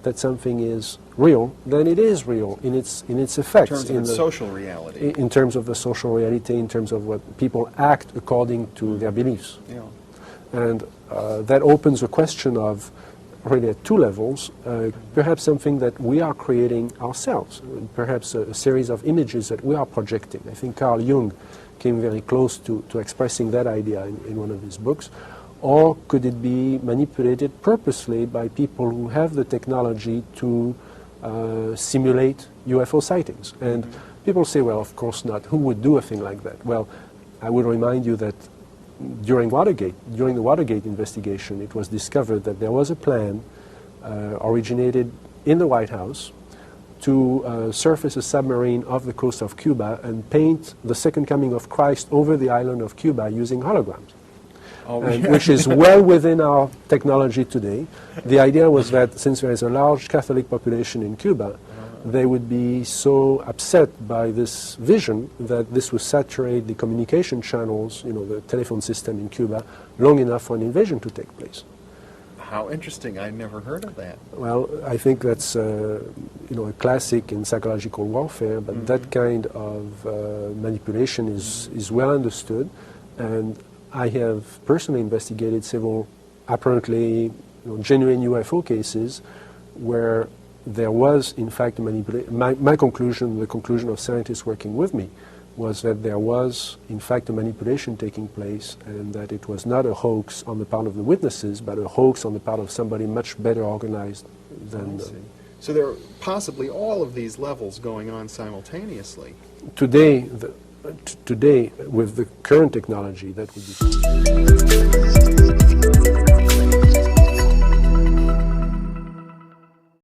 that something is real, then it is real in its effects. In terms of its social reality. In terms of the social reality, in terms of what people act according to their beliefs. Yeah. And that opens a question of, really at two levels, perhaps something that we are creating ourselves, perhaps a series of images that we are projecting. I think Carl Jung came very close to expressing that idea in one of his books. Or could it be manipulated purposely by people who have the technology to simulate UFO sightings? And people say, well, of course not. Who would do a thing like that? Well, I would remind you that during the Watergate investigation, it was discovered that there was a plan originated in the White House to surface a submarine off the coast of Cuba and paint the second coming of Christ over the island of Cuba using holograms. Which is well within our technology today. The idea was that since there is a large Catholic population in Cuba, they would be so upset by this vision that this would saturate the communication channels, the telephone system in Cuba, long enough for an invasion to take place. How interesting. I never heard of that. Well, I think that's a classic in psychological warfare, but that kind of manipulation is well understood, and I have personally investigated several apparently genuine UFO cases where there was in fact a manipulation. My conclusion, the conclusion of scientists working with me, was that there was in fact a manipulation taking place, and that it was not a hoax on the part of the witnesses, but a hoax on the part of somebody much better organized than... So there are possibly all of these levels going on simultaneously. Today, with the current technology, that would be...